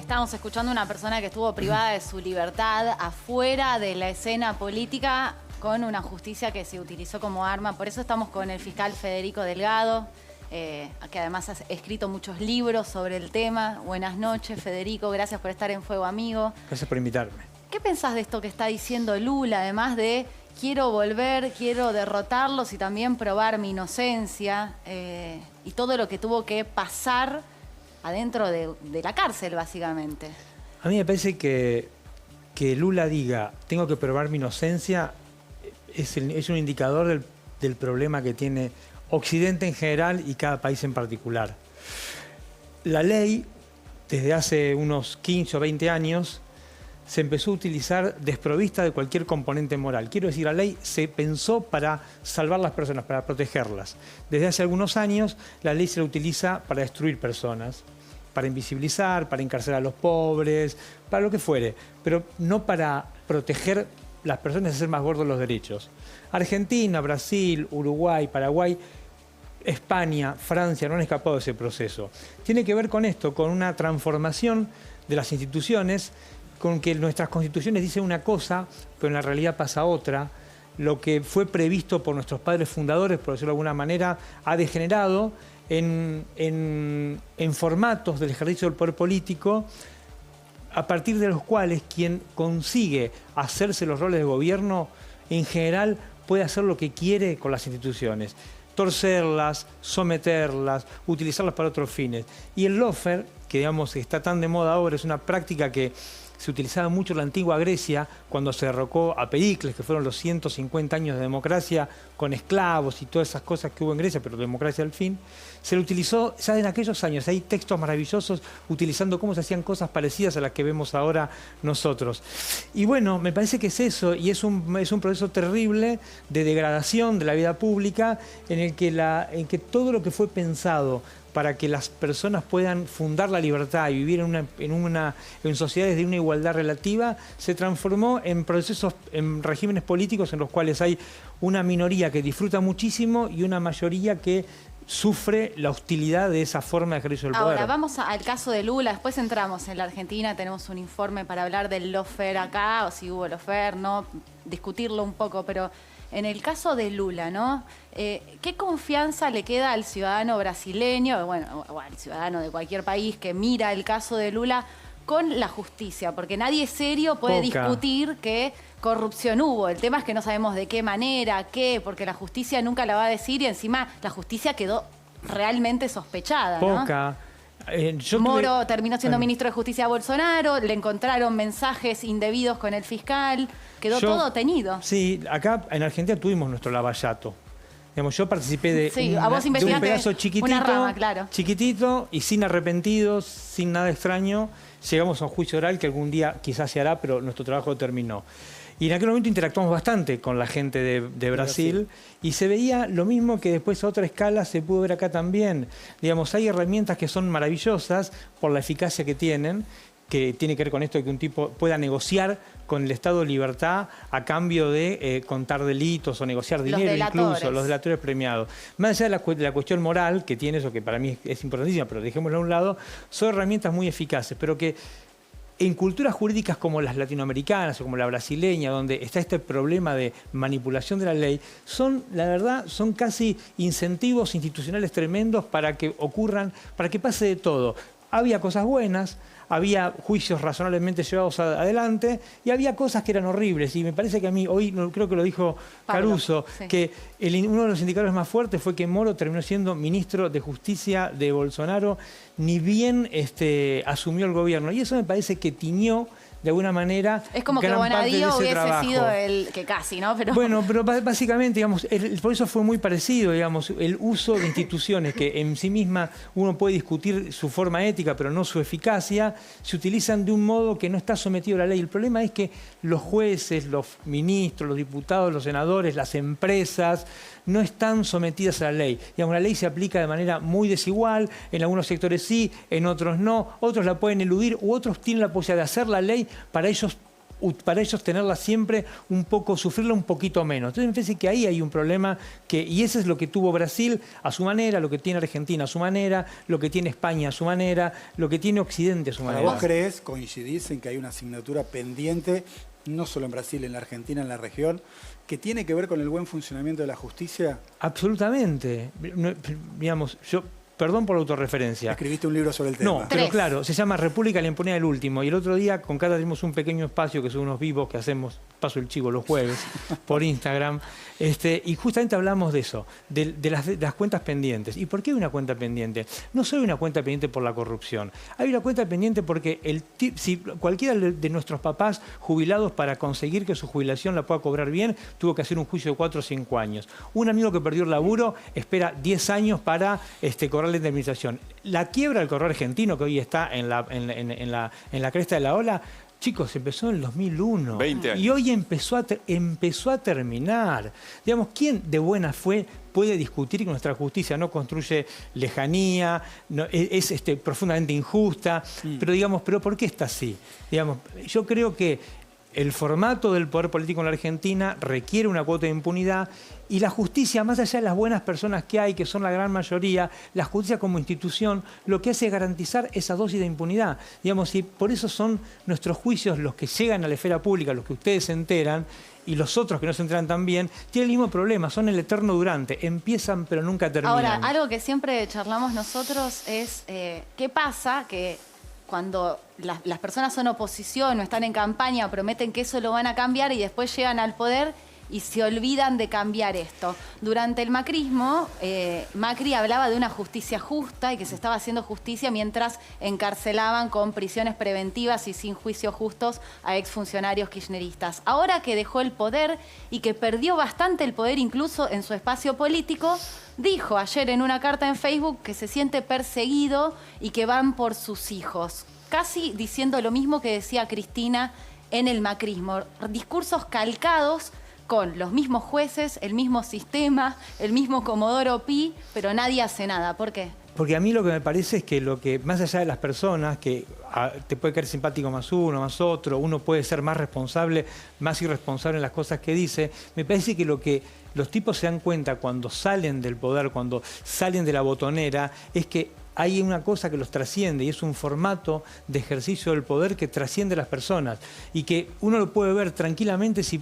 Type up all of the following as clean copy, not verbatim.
Estábamos escuchando a una persona que estuvo privada de su libertad afuera de la escena política con una justicia que se utilizó como arma. Por eso estamos con el fiscal Federico Delgado, que además ha escrito muchos libros sobre el tema. Buenas noches, Federico. Gracias por estar en Fuego Amigo. Gracias por invitarme. ¿Qué pensás de esto que está diciendo Lula, además de quiero volver, quiero derrotarlos y también probar mi inocencia y todo lo que tuvo que pasar adentro de la cárcel, básicamente? A mí me parece que Lula diga, tengo que probar mi inocencia, es un indicador del problema que tiene Occidente en general y cada país en particular. La ley, desde hace unos 15 o 20 años, se empezó a utilizar desprovista de cualquier componente moral. Quiero decir, la ley se pensó para salvar las personas, para protegerlas. Desde hace algunos años, la ley se la utiliza para destruir personas, para invisibilizar, para encarcelar a los pobres, para lo que fuere, pero no para proteger las personas y hacer más gordos los derechos. Argentina, Brasil, Uruguay, Paraguay, España, Francia no han escapado de ese proceso. Tiene que ver con esto, con una transformación de las instituciones, con que nuestras constituciones dicen una cosa, pero en la realidad pasa otra. Lo que fue previsto por nuestros padres fundadores, por decirlo de alguna manera, ha degenerado en formatos del ejercicio del poder político, a partir de los cuales quien consigue hacerse los roles de gobierno, en general puede hacer lo que quiere con las instituciones. Torcerlas, someterlas, utilizarlas para otros fines. Y el lawfare, que digamos está tan de moda ahora, es una práctica que se utilizaba mucho en la antigua Grecia cuando se derrocó a Pericles, que fueron los 150 años de democracia con esclavos y todas esas cosas que hubo en Grecia, pero democracia al fin. Se lo utilizó ya en aquellos años. Hay textos maravillosos utilizando cómo se hacían cosas parecidas a las que vemos ahora nosotros. Y bueno, me parece que es eso, y es un proceso terrible de degradación de la vida pública en el que todo lo que fue pensado para que las personas puedan fundar la libertad y vivir en sociedades de una igualdad relativa, se transformó en procesos, en regímenes políticos en los cuales hay una minoría que disfruta muchísimo y una mayoría que sufre la hostilidad de esa forma de ejercicio del poder. Ahora, vamos al caso de Lula, después entramos en la Argentina, tenemos un informe para hablar del lawfare acá, o si hubo lawfare, no, discutirlo un poco, pero en el caso de Lula, ¿no? ¿Qué confianza le queda al ciudadano brasileño, bueno, o al ciudadano de cualquier país que mira el caso de Lula con la justicia? Porque nadie serio puede discutir que corrupción hubo. El tema es que no sabemos de qué manera, porque la justicia nunca la va a decir y encima la justicia quedó realmente sospechada, ¿no? Moro terminó siendo ministro de Justicia a Bolsonaro, le encontraron mensajes indebidos con el fiscal, quedó todo teñido. Sí, acá en Argentina tuvimos nuestro lavallato. Digamos, yo participé de un pedazo chiquitito, una rama, claro, chiquitito y sin arrepentidos, sin nada extraño. Llegamos a un juicio oral que algún día quizás se hará, pero nuestro trabajo terminó. Y en aquel momento interactuamos bastante con la gente de Brasil y se veía lo mismo que después a otra escala se pudo ver acá también. Digamos, hay herramientas que son maravillosas por la eficacia que tienen, que tiene que ver con esto de que un tipo pueda negociar con el Estado de libertad a cambio de contar delitos o negociar dinero, incluso los delatores premiados. Más allá de la cuestión moral que tiene eso, que para mí es importantísima, pero dejémoslo a un lado, son herramientas muy eficaces, pero que en culturas jurídicas como las latinoamericanas o como la brasileña, donde está este problema de manipulación de la ley, la verdad, son casi incentivos institucionales tremendos para que ocurran, para que pase de todo. Había cosas buenas, había juicios razonablemente llevados adelante y había cosas que eran horribles. Y me parece que a mí, hoy creo que lo dijo Caruso, que uno de los indicadores más fuertes fue que Moro terminó siendo ministro de Justicia de Bolsonaro, ni bien asumió el gobierno. Y eso me parece que tiñó de alguna manera. Es como que Bonadío hubiese sido el que casi, ¿no? Bueno, pero básicamente, digamos, por eso fue muy parecido, digamos, el uso de instituciones que en sí misma uno puede discutir su forma ética, pero no su eficacia, se utilizan de un modo que no está sometido a la ley. El problema es que los jueces, los ministros, los diputados, los senadores, las empresas, no están sometidas a la ley. Digamos, la ley se aplica de manera muy desigual, en algunos sectores sí, en otros no, otros la pueden eludir u otros tienen la posibilidad de hacer la ley para ellos para ellos tenerla siempre un poco, sufrirla un poquito menos. Entonces me parece que ahí hay un problema, y eso es lo que tuvo Brasil a su manera, lo que tiene Argentina a su manera, lo que tiene España a su manera, lo que tiene Occidente a su manera. ¿Vos crees, coincidís en que hay una asignatura pendiente, no solo en Brasil, en la Argentina, en la región, que tiene que ver con el buen funcionamiento de la justicia? Absolutamente. Digamos, perdón por la autorreferencia. Escribiste un libro sobre el tema. No, pero claro, se llama República la impunidad del último. Y el otro día con Cata tenemos un pequeño espacio que son unos vivos que hacemos, paso el chivo los jueves, por Instagram. Y justamente hablamos de eso, de las cuentas pendientes. ¿Y por qué hay una cuenta pendiente? No solo hay una cuenta pendiente por la corrupción. Hay una cuenta pendiente porque si cualquiera de nuestros papás jubilados, para conseguir que su jubilación la pueda cobrar bien, tuvo que hacer un juicio de 4 o 5 años. Un amigo que perdió el laburo espera 10 años para cobrar la indemnización. La quiebra del correo argentino, que hoy está en la cresta de la ola, chicos, empezó en el 2001. 20 años. Y hoy empezó a terminar. Digamos, ¿quién de buena fe puede discutir que nuestra justicia no construye lejanía, es profundamente injusta? Pero ¿por qué está así? Digamos, yo creo que el formato del poder político en la Argentina requiere una cuota de impunidad, y la justicia, más allá de las buenas personas que hay, que son la gran mayoría, la justicia como institución lo que hace es garantizar esa dosis de impunidad. Digamos, y por eso son nuestros juicios los que llegan a la esfera pública, los que ustedes se enteran, y los otros que no se enteran también, tienen el mismo problema, son el eterno durante, empiezan pero nunca terminan. Ahora, algo que siempre charlamos nosotros es qué pasa que cuando las personas son oposición o están en campaña, prometen que eso lo van a cambiar y después llegan al poder y se olvidan de cambiar esto. Durante el macrismo, Macri hablaba de una justicia justa y que se estaba haciendo justicia mientras encarcelaban con prisiones preventivas y sin juicios justos a exfuncionarios kirchneristas. Ahora que dejó el poder y que perdió bastante el poder incluso en su espacio político, dijo ayer en una carta en Facebook que se siente perseguido y que van por sus hijos. Casi diciendo lo mismo que decía Cristina en el macrismo. Discursos calcados con los mismos jueces, el mismo sistema, el mismo Comodoro Pi, pero nadie hace nada. ¿Por qué? Porque a mí lo que me parece es que más allá de las personas, que te puede caer simpático más uno, más otro, uno puede ser más responsable, más irresponsable en las cosas que dice, me parece que lo que los tipos se dan cuenta cuando salen del poder, cuando salen de la botonera, es que hay una cosa que los trasciende, y es un formato de ejercicio del poder que trasciende a las personas, y que uno lo puede ver tranquilamente si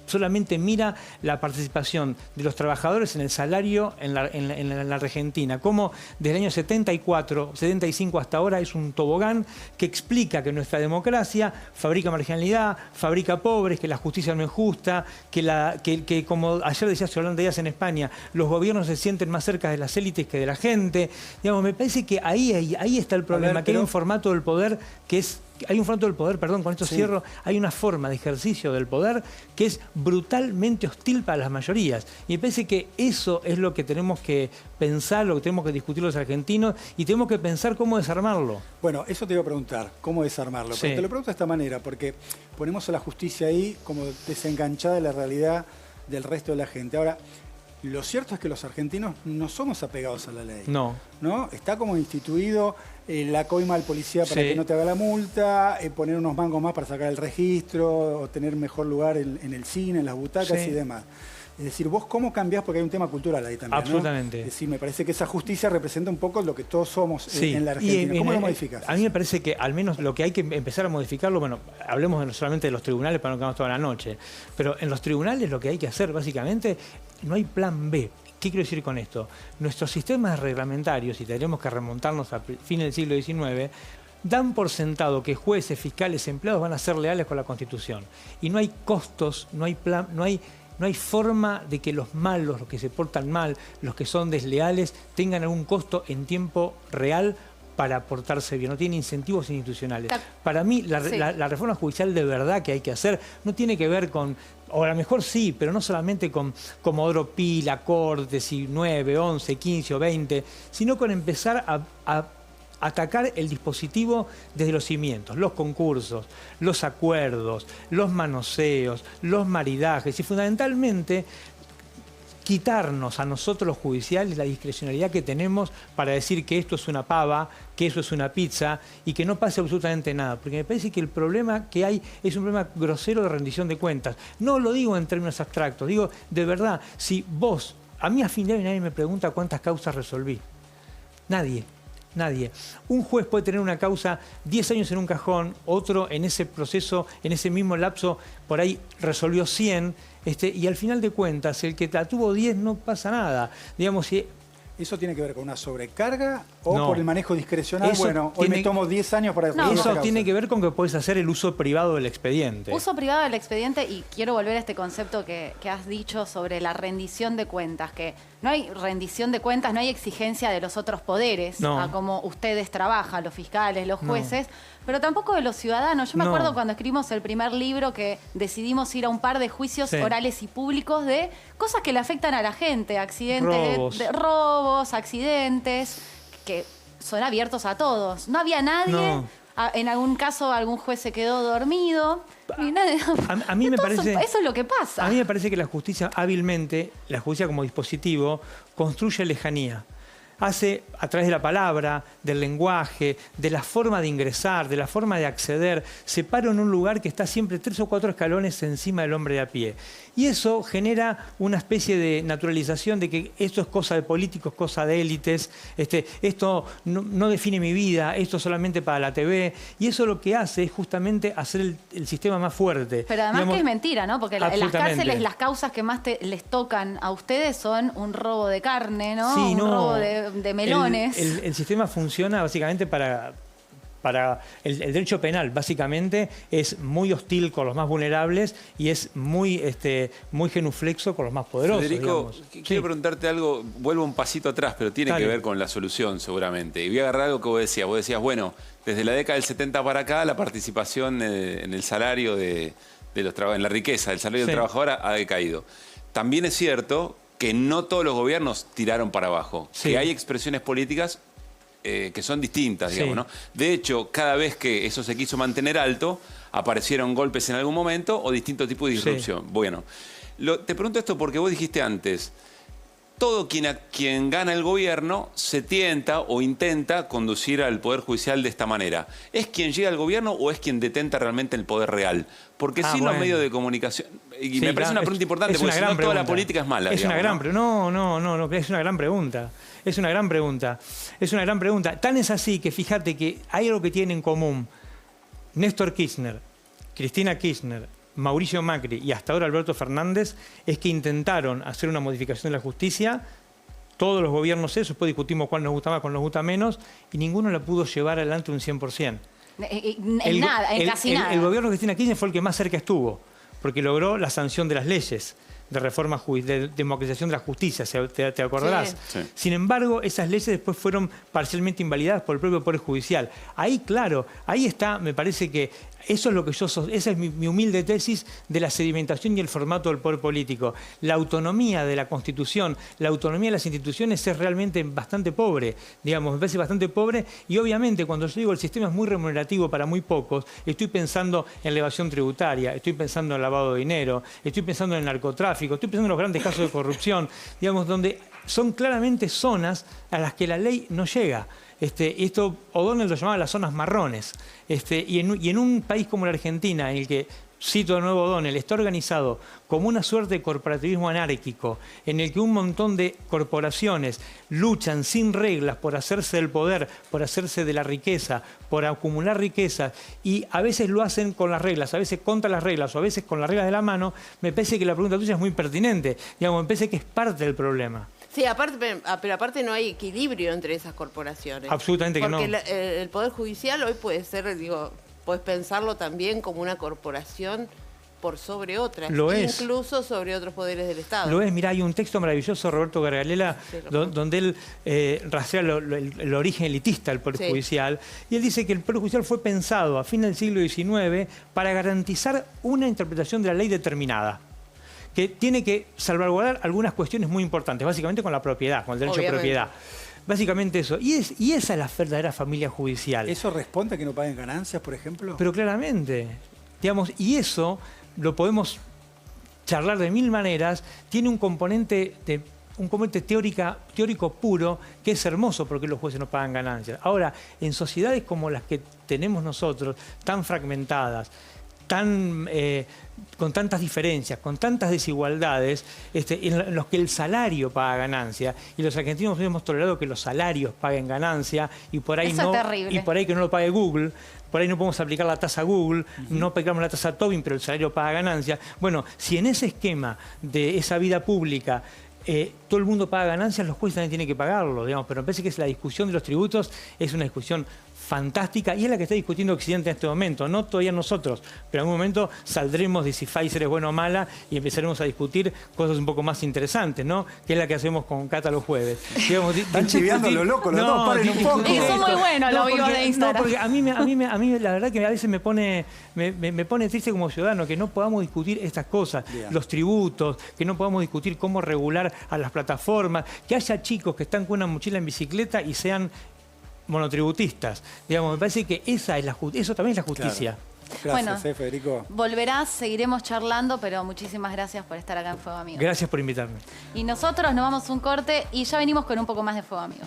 solamente mira la participación de los trabajadores en el salario en la Argentina, como desde el año 74, 75 hasta ahora es un tobogán que explica que nuestra democracia fabrica marginalidad, fabrica pobres, que la justicia no es justa, que como ayer decía Yolanda Díaz en España, los gobiernos se sienten más cerca de las élites que de la gente. Digamos, me parece que ahí está el problema, que hay un formato del poder que es... Hay un formato del poder, perdón, con esto cierro, hay una forma de ejercicio del poder que es brutalmente hostil para las mayorías. Y me parece que eso es lo que tenemos que pensar, lo que tenemos que discutir los argentinos, y tenemos que pensar cómo desarmarlo. Bueno, eso te iba a preguntar, cómo desarmarlo. Sí. Pero te lo pregunto de esta manera, porque ponemos a la justicia ahí como desenganchada de la realidad del resto de la gente. Ahora, lo cierto es que los argentinos no somos apegados a la ley. No. ¿No? Está como instituido la coima al policía para que no te haga la multa, poner unos mangos más para sacar el registro, o tener mejor lugar en el cine, en las butacas y demás. Es decir, vos cómo cambiás, porque hay un tema cultural ahí también, absolutamente. ¿no? Es decir, me parece que esa justicia representa un poco lo que todos somos en la Argentina. ¿Cómo lo modificás? A mí me parece que al menos lo que hay que empezar a modificarlo, bueno, hablemos no solamente de los tribunales para no quedarnos toda la noche, pero en los tribunales lo que hay que hacer básicamente, no hay plan B. ¿Qué quiero decir con esto? Nuestros sistemas reglamentarios, y tendremos que remontarnos a fines del siglo XIX, dan por sentado que jueces, fiscales, empleados van a ser leales con la Constitución. Y no hay costos, no hay plan, no hay forma de que los malos, los que se portan mal, los que son desleales, tengan algún costo en tiempo real para portarse bien. No tiene incentivos institucionales. Para mí, la reforma judicial de verdad que hay que hacer no tiene que ver con, o a lo mejor sí, pero no solamente con Comodoro Pi, la Corte, si 9, 11, 15 o 20, sino con empezar a atacar el dispositivo desde los cimientos, los concursos, los acuerdos, los manoseos, los maridajes y fundamentalmente quitarnos a nosotros los judiciales la discrecionalidad que tenemos para decir que esto es una pava, que eso es una pizza y que no pase absolutamente nada. Porque me parece que el problema que hay es un problema grosero de rendición de cuentas. No lo digo en términos abstractos, digo de verdad, si vos, a mí a fin de año nadie me pregunta cuántas causas resolví. Nadie. Un juez puede tener una causa 10 años en un cajón, otro en ese proceso, en ese mismo lapso, por ahí resolvió 100, y al final de cuentas, el que la tuvo 10 no pasa nada. Digamos, si ¿eso tiene que ver con una sobrecarga o no, por el manejo discrecional? Eso Bueno, hoy me tomo 10 años para... No, eso tiene que ver con que puedes hacer el uso privado del expediente. Uso privado del expediente, y quiero volver a este concepto que has dicho sobre la rendición de cuentas, que no hay rendición de cuentas, no hay exigencia de los otros poderes, a cómo ustedes trabajan, los fiscales, los jueces, pero tampoco de los ciudadanos. Yo me acuerdo cuando escribimos el primer libro que decidimos ir a un par de juicios orales y públicos de cosas que le afectan a la gente, accidentes, robos, accidentes, que son abiertos a todos. No había nadie... No. En algún caso, algún juez se quedó dormido. Y nadie, a mí me parece... Eso es lo que pasa. A mí me parece que la justicia, hábilmente, la justicia como dispositivo, construye lejanía. Hace, a través de la palabra, del lenguaje, de la forma de ingresar, de la forma de acceder, se para en un lugar que está siempre 3 o 4 escalones encima del hombre de a pie. Y eso genera una especie de naturalización de que esto es cosa de políticos, cosa de élites, esto no define mi vida, esto es solamente para la TV. Y eso lo que hace es justamente hacer el sistema más fuerte. Pero además, digamos, que es mentira, ¿no? Porque en las cárceles las causas que más les tocan a ustedes son un robo de carne, ¿no? Sí, un robo de melones. El sistema funciona básicamente para el derecho penal. Básicamente es muy hostil con los más vulnerables y es muy genuflexo con los más poderosos. Federico, quiero preguntarte algo, vuelvo un pasito atrás, pero tiene que ver con la solución seguramente. Y voy a agarrar algo que vos decías, bueno, desde la década del 70 para acá la participación en el salario de los trabajadores, en la riqueza del salario del trabajador ha decaído. También es cierto que no todos los gobiernos tiraron para abajo, que hay expresiones políticas que son distintas, digamos, ¿no? De hecho, cada vez que eso se quiso mantener alto, aparecieron golpes en algún momento o distintos tipos de disrupción. Bueno, te pregunto esto porque vos dijiste antes, todo quien gana el gobierno se tienta o intenta conducir al Poder Judicial de esta manera. ¿Es quien llega al gobierno o es quien detenta realmente el poder real? Porque si los medios de comunicación... Y me parece una pregunta importante, porque si no toda la política es mala. Es una gran pregunta. No, es una gran pregunta. Es una gran pregunta. Tan es así que fíjate que hay algo que tienen en común Néstor Kirchner, Cristina Kirchner, Mauricio Macri y hasta ahora Alberto Fernández, es que intentaron hacer una modificación de la justicia, todos los gobiernos después discutimos cuál nos gusta más, cuál nos gusta menos, y ninguno la pudo llevar adelante un 100%. Casi nada. El gobierno de Cristina Kirchner fue el que más cerca estuvo, porque logró la sanción de las leyes de reforma, de democratización de la justicia, te acordarás. Sí. Sin embargo, esas leyes después fueron parcialmente invalidadas por el propio Poder Judicial. Ahí, claro, ahí está, me parece que eso es lo que esa es mi humilde tesis de la sedimentación y el formato del poder político. La autonomía de la Constitución, la autonomía de las instituciones es realmente bastante pobre, digamos, me parece bastante pobre, y obviamente cuando yo digo el sistema es muy remunerativo para muy pocos, estoy pensando en la evasión tributaria, estoy pensando en lavado de dinero, estoy pensando en el narcotráfico, estoy pensando en los grandes casos de corrupción, digamos, donde son claramente zonas a las que la ley no llega. Esto O'Donnell lo llamaba las zonas marrones. Y en un país como la Argentina, en el que, cito de nuevo O'Donnell, está organizado como una suerte de corporativismo anárquico, en el que un montón de corporaciones luchan sin reglas por hacerse del poder, por hacerse de la riqueza, por acumular riquezas, y a veces lo hacen con las reglas, a veces contra las reglas o a veces con las reglas de la mano, me parece que la pregunta tuya es muy pertinente. Digamos, me parece que es parte del problema. Sí, pero aparte no hay equilibrio entre esas corporaciones. Absolutamente que no. Porque el Poder Judicial hoy puede ser, puedes pensarlo también como una corporación por sobre otras, incluso sobre otros poderes del Estado. Lo es, mirá, hay un texto maravilloso, Roberto Gargalela, donde él rastrea el origen elitista del Poder Judicial, y él dice que el Poder Judicial fue pensado a fines del siglo XIX para garantizar una interpretación de la ley determinada, que tiene que salvaguardar algunas cuestiones muy importantes, básicamente con la propiedad, con el derecho de propiedad. Básicamente eso. Y esa es la verdadera familia judicial. ¿Eso responde a que no paguen ganancias, por ejemplo? Pero claramente. Digamos, y eso lo podemos charlar de mil maneras, tiene un componente teórico puro que es hermoso porque los jueces no pagan ganancias. Ahora, en sociedades como las que tenemos nosotros, tan fragmentadas, con tantas diferencias, con tantas desigualdades, en los que el salario paga ganancia, y los argentinos hemos tolerado que los salarios paguen ganancia, y por ahí eso es terrible. Y por ahí que no lo pague Google, por ahí no podemos aplicar la tasa Google, no aplicamos la tasa Tobin, pero el salario paga ganancia. Bueno, si en ese esquema de esa vida pública todo el mundo paga ganancias, los jueces también tienen que pagarlo, digamos, pero me parece que la discusión de los tributos es una discusión fantástica y es la que está discutiendo Occidente en este momento, no todavía nosotros, pero en algún momento saldremos de si Pfizer es bueno o mala y empezaremos a discutir cosas un poco más interesantes, ¿no? Que es la que hacemos con Cata los jueves. Digamos, están chiviando lo loco, los dos, paren un poco. Y son muy buenos los vivos de Instagram. No, porque a mí la verdad que a veces me pone triste como ciudadano que no podamos discutir estas cosas, bien, los tributos, que no podamos discutir cómo regular a las plataformas, que haya chicos que están con una mochila en bicicleta y sean monotributistas. Digamos, me parece que eso también es la justicia. Claro. Gracias, bueno, Federico. Volverás, seguiremos charlando, pero muchísimas gracias por estar acá en Fuego Amigo. Gracias por invitarme. Y nosotros nos vamos a un corte y ya venimos con un poco más de Fuego Amigo.